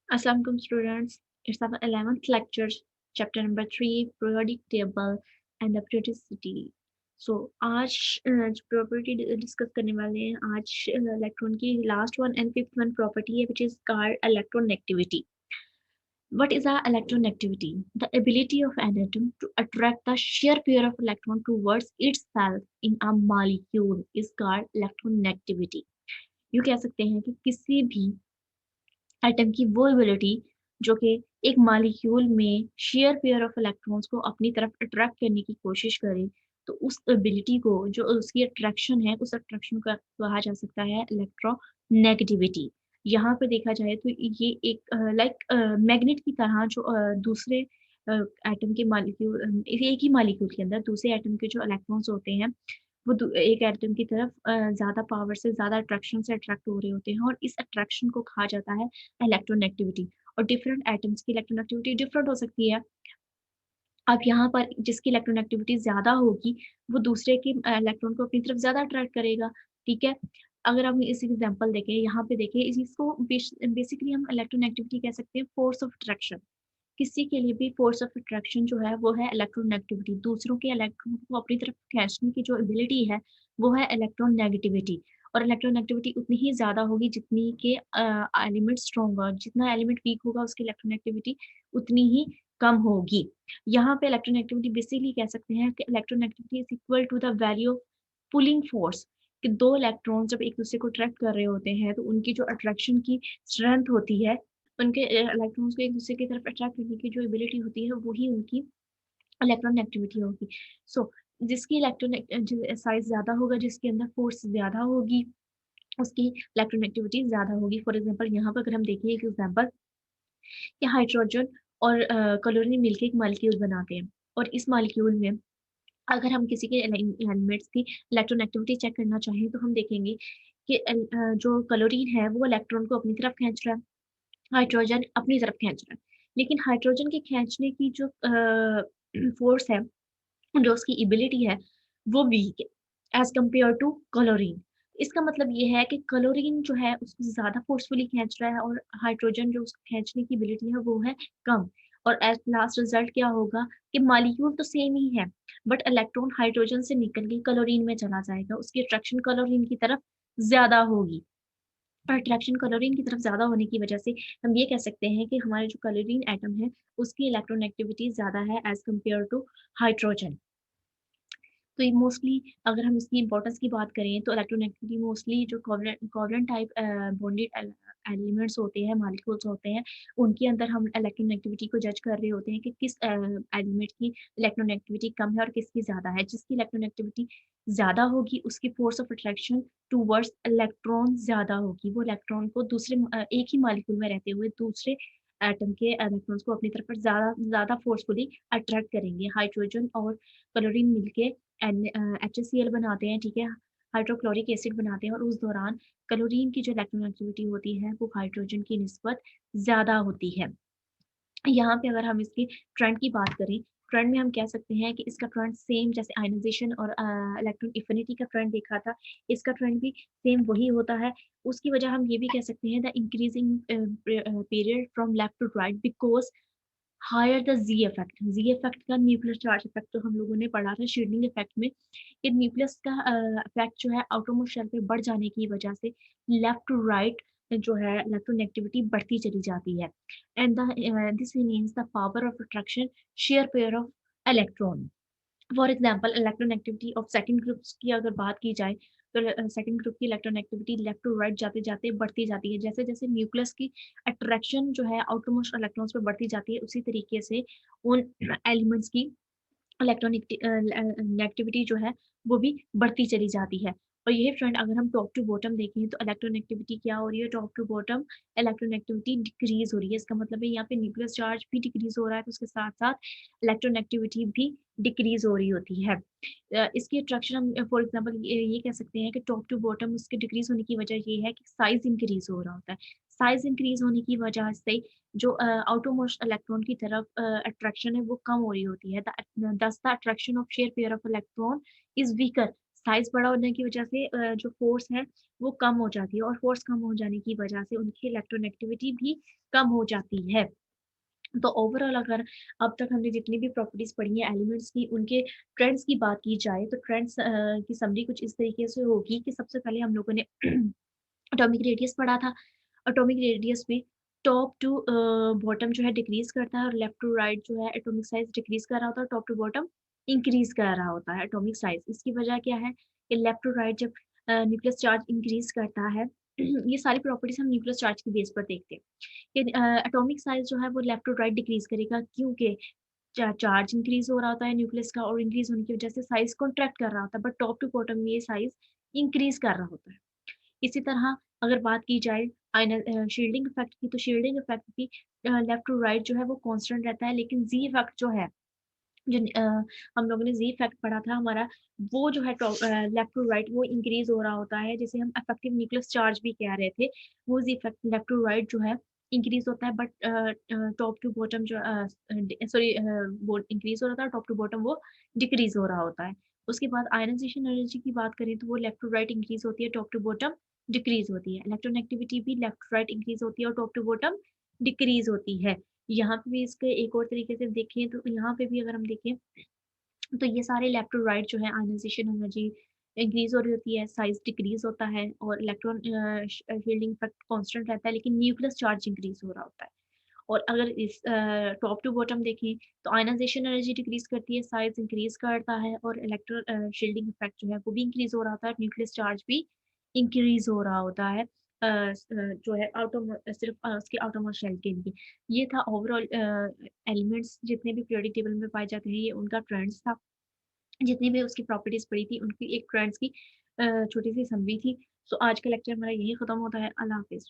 Assalamu alaikum students. It's our 11th lecture, chapter number 3, periodic table and the periodicity. So आज जो property discuss करने वाले हैं आज इलेक्ट्रॉन की last one and fifth one property है which is called electronegtivity. What is our electronegtivity? The ability of an atom to attract the sheer pair of electron towards itself in a molecule is called electronegtivity. यूँ कह सकते हैं कि किसी भी atom की वो एबिलिटी जो कि एक मॉलिक्यूल में शेयर पेयर ऑफ इलेक्ट्रॉन्स को अपनी तरफ अट्रैक्ट करने की कोशिश करे तो उस एबिलिटी को जो उसकी अट्रैक्शन है उस अट्रैक्शन को कहा जा सकता है इलेक्ट्रोनेगेटिविटी। यहाँ पे देखा जाए तो ये एक लाइक मैग्नेट की तरह जो दूसरे एटम के मॉलिक्यूल एक ही मॉलिक्यूल के अंदर दूसरे एटम के जो इलेक्ट्रॉन्स होते हैं वो एक एटम की तरफ ज़्यादा पावर से ज़्यादा अट्रैक्शन से अट्रैक्ट हो रहे होते हैं और इस अट्रैक्शन को कहा जाता है इलेक्ट्रोनेगेटिविटी। और डिफरेंट एटम्स की इलेक्ट्रोनेगेटिविटी डिफरेंट हो सकती है। अब यहाँ पर जिसकी इलेक्ट्रोनेगेटिविटी ज़्यादा होगी वो दूसरे के इलेक्ट्रॉन को अपनी तरफ ज़्यादा अट्रैक्ट करेगा, ठीक है? अगर हम इस एग्जांपल देखें, यहाँ पे देखिए इसको बेसिकली हम इलेक्ट्रोनेगेटिविटी कह सकते हैं फोर्स ऑफ अट्रैक्शन। किसी के लिए भी फोर्स ऑफ अट्रैक्शन जो है वो है इलेक्ट्रोनेगेटिविटी। दूसरों के इलेक्ट्रॉन को अपनी तरफ खींचने की जो एबिलिटी है वो है इलेक्ट्रोनेगेटिविटी। और इलेक्ट्रोनेगेटिविटी उतनी ही ज़्यादा होगी जितनी के एलिमेंट स्ट्रॉन्ग हो, जितना एलिमेंट वीक होगा उसकी इलेक्ट्रोनेगेटिविटी उतनी ही कम होगी। यहाँ पे इलेक्ट्रोनेगेटिविटी बेसिकली कह सकते हैं कि electronegativity is equal to the value of pulling force. कि दो इलेक्ट्रॉन जब एक दूसरे को अट्रैक्ट कर रहे होते हैं तो उनकी जो अट्रैक्शन की स्ट्रेंथ होती है, उनके इलेक्ट्रॉन्स को एक दूसरे की तरफ अट्रैक्ट करने की जो एबिलिटी होती है वही उनकी इलेक्ट्रोनेगेटिविटी होगी। सो जिसकी इलेक्ट्रोन साइज ज़्यादा होगा, जिसके अंदर फोर्स ज़्यादा होगी, उसकी इलेक्ट्रोनेगेटिविटी ज़्यादा होगी। फॉर एग्जांपल यहाँ पर अगर हम देखें एक एग्जांपल कि हाइड्रोजन और क्लोरीन मिलके एक मॉलिक्यूल बनाते हैं और इस मॉलिक्यूल में अगर हम किसी के एलिमेंट्स की इलेक्ट्रोनेगेटिविटी चेक करना चाहें तो हम देखेंगे कि जो क्लोरीन है वो इलेक्ट्रॉन को अपनी तरफ खींच रहा है, हाइड्रोजन अपनी तरफ खींच रहा है। लेकिन हाइड्रोजन के खींचने की जो फोर्स है, जो उसकी एबिलिटी है, वो वीक है एज़ कम्पेयर टू क्लोरीन। इसका मतलब ये है कि क्लोरीन जो है उसको ज़्यादा फोर्सफुली खींच रहा है और हाइड्रोजन जो उसको खींचने की एबिलिटी है वो है कम। और एज़ लास्ट रिज़ल्ट क्या होगा कि मॉलिक्यूल तो सेम ही है, बट इलेक्ट्रॉन हाइड्रोजन से निकल के क्लोरीन में चला जाएगा। उसकी अट्रैक्शन क्लोरीन की तरफ ज़्यादा होगी। और अट्रैक्शन क्लोरीन की तरफ ज़्यादा होने की वजह से हम ये कह सकते हैं कि हमारे जो क्लोरीन एटम है, उसकी इलेक्ट्रोनेगेटिविटी ज़्यादा है एज़ कम्पेयर टू हाइड्रोजन। तो ये मोस्टली अगर हम इसकी इम्पोर्टेंस की बात करें तो इलेक्ट्रोनेगेटिविटी मोस्टली जो कोवलेंट टाइप बॉन्डेड एलिमेंट्स होते हैं, मॉलिक्यूल्स होते हैं, उनके अंदर हम इलेक्ट्रोनेगेटिविटी को जज कर रहे होते हैं कि किस एलिमेंट की इलेक्ट्रोनेगेटिविटी कम है और किसकी ज़्यादा है। जिसकी इलेक्ट्रोनेगेटिविटी ज़्यादा होगी उसकी force of attraction towards electron ज़्यादा होगी। वो इलेक्ट्रॉन को दूसरे एक ही मॉलिक्यूल में रहते हुए दूसरे एटम के इलेक्ट्रॉन्स को अपनी तरफ ज़्यादा ज़्यादा फोर्सफुली अट्रैक्ट करेंगे। हाइड्रोजन और क्लोरीन मिलके HCl बनाते हैं, ठीक है? हाइड्रोक्लोरिक एसिड बनाते हैं और उस दौरान क्लोरीन की जो इलेक्ट्रोनेगेटिविटी होती है वो हाइड्रोजन की निस्बत ज़्यादा होती है। यहाँ पे अगर हम इसकी ट्रेंड की बात करें, ट्रेंड में हम कह सकते हैं कि इसका ट्रेंड सेम जैसे आयनाइज़ेशन और इलेक्ट्रॉन एफिनिटी का ट्रेंड देखा था, इसका ट्रेंड भी सेम वही होता है। उसकी वजह हम ये भी कह सकते हैं the increasing period from left to right because higher the Z effect. Z effect का न्यूक्लियर चार्ज इफ़ेक्ट तो हम लोगों ने पढ़ा था शील्डिंग इफ़ेक्ट में, कि न्यूक्लियस का इफ़ेक्ट जो है आउटरमोस्ट शेल पे बढ़ जाने की वजह से लेफ्ट टू राइट जो है इलेक्ट्रोनेगेटिविटी बढ़ती चली जाती है। And this means the power of attraction share pair of electron. For example electronegativity of second groups की अगर बात की जाए तो सेकंड ग्रुप की इलेक्ट्रोनेगेटिविटी लेफ्ट टू राइट जाते जाते बढ़ती जाती है। जैसे जैसे न्यूक्लियस की अट्रैक्शन जो है आउटरमोस्ट इलेक्ट्रॉन्स पे बढ़ती जाती है उसी तरीके से उन एलिमेंट्स की नेगेटिविटी जो है वो भी बढ़ती चली जाती है। और यही फ्रेंड अगर हम टॉप टू बॉटम देखें तो इलेक्ट्रोनेगेटिविटी क्या हो रही है, top to bottom electronegativity decrease हो रही है। इसका मतलब है यहाँ पे न्यूक्लियस चार्ज भी डिक्रीज हो रहा है तो उसके साथ साथ इलेक्ट्रोनेगेटिविटी भी डिक्रीज हो रही होती है। इसकी अट्रैक्शन हम फॉर एग्जांपल ये कह सकते हैं कि टॉप टू बॉटम उसके डिक्रीज होने की वजह ये है कि साइज इंक्रीज हो रहा होता है। साइज इंक्रीज होने की वजह से जो आउटरमोस्ट इलेक्ट्रॉन की तरफ अट्रैक्शन है वो कम हो रही होती है। दस the attraction of share pair of electron is weaker size बड़ा होने की वजह से जो फ़ोर्स है वो कम हो जाती है और फ़ोर्स कम हो जाने की वजह से उनकी इलेक्ट्रोनेगेटिविटी भी कम हो जाती है। तो ओवरऑल अगर अब तक हमने जितनी भी प्रॉपर्टीज़ पढ़ी हैं एलिमेंट्स की, उनके ट्रेंड्स की बात की जाए तो ट्रेंड्स की समरी कुछ इस तरीके से होगी कि सबसे पहले हम लोगों ने एटॉमिक रेडियस पढ़ा था। एटॉमिक रेडियस में टॉप टू बॉटम जो है डिक्रीज़ करता है और लेफ्ट टू राइट जो है एटॉमिक साइज़ डिक्रीज़ कर रहा होता है और टॉप टू बॉटम इंक्रीज़ कर रहा होता है एटॉमिक साइज़। इसकी वजह क्या है कि लेफ्ट टू राइट जब न्यूक्लियस चार्ज इंक्रीज़ करता है ये सारी प्रॉपर्टीज़ हम न्यूक्लियस चार्ज के बेस पर देखते हैं कि एटॉमिक साइज़ जो है वो लेफ्ट टू राइट डिक्रीज़ करेगा क्योंकि चार्ज इंक्रीज़ हो रहा होता है न्यूक्लियस का और इंक्रीज़ होने की वजह से साइज़ कॉन्ट्रैक्ट कर रहा होता है बट टॉप टू बॉटम में ये साइज़ इंक्रीज़ कर रहा होता है। इसी तरह अगर बात की जाए शील्डिंग इफ़ेक्ट की, तो शील्डिंग इफ़ेक्ट भी लेफ्ट टू राइट जो है वो कांस्टेंट रहता है, लेकिन ज़ी इफ़ेक्ट जो है, हम लोगों ने ज़ी इफ़ेक्ट पढ़ा था हमारा, वो जो है लेफ्ट टू राइट वो इंक्रीज़ हो रहा होता है, जिसे हम इफेक्टिव न्यूक्लियस चार्ज भी कह रहे थे। वो ज़ी इफ़ेक्ट लेफ्ट टू राइट जो है इंक्रीज़ होता है बट टॉप टू बॉटम जो सॉरी वो इंक्रीज़ हो रहा था, टॉप टू बॉटम वो डिक्रीज़ हो रहा होता है। उसके बाद आयनाइज़ेशन एनर्जी की बात करें तो वो लेफ्ट टू राइट इंक्रीज़ होती है, टॉप टू बॉटम डिक्रीज़ होती है। इलेक्ट्रोनेगेटिविटी भी लेफ्ट टू राइट इंक्रीज़ होती है और टॉप टू बॉटम डिक्रीज़ होती है। यहाँ पे भी इसके एक और तरीके से देखें तो यहाँ पे भी अगर हम देखें तो ये सारे लेफ्ट टू राइट जो है आयनाइज़ेशन एनर्जी इंक्रीज़ हो रही होती है, साइज़ डिक्रीज़ होता है और इलेक्ट्रॉन शील्डिंग इफेक्ट कांस्टेंट रहता है लेकिन न्यूक्लियस चार्ज इंक्रीज़ हो रहा होता है। और अगर इस टॉप टू बॉटम देखें तो आयनाइज़ेशन एनर्जी डिक्रीज़ करती है, साइज़ इंक्रीज़ करता है और शील्डिंग इफेक्ट जो है वो भी इंक्रीज़ हो रहा होता है, न्यूक्लियस चार्ज भी इंक्रीज़ हो रहा होता है जो है सिर्फ़ उसके आटोमर शेल के लिए। ये था ओवरऑल एलिमेंट्स जितने भी पीरियोडिक टेबल में पाए जाते हैं, ये उनका ट्रेंड्स था। जितनी भी उसकी प्रॉपर्टीज़ पढ़ी थी, उनकी एक ट्रेंड्स की छोटी-सी समरी थी। सो आज का लेक्चर हमारा यहीं खत्म होता है। अल्लाह हाफ़िज़।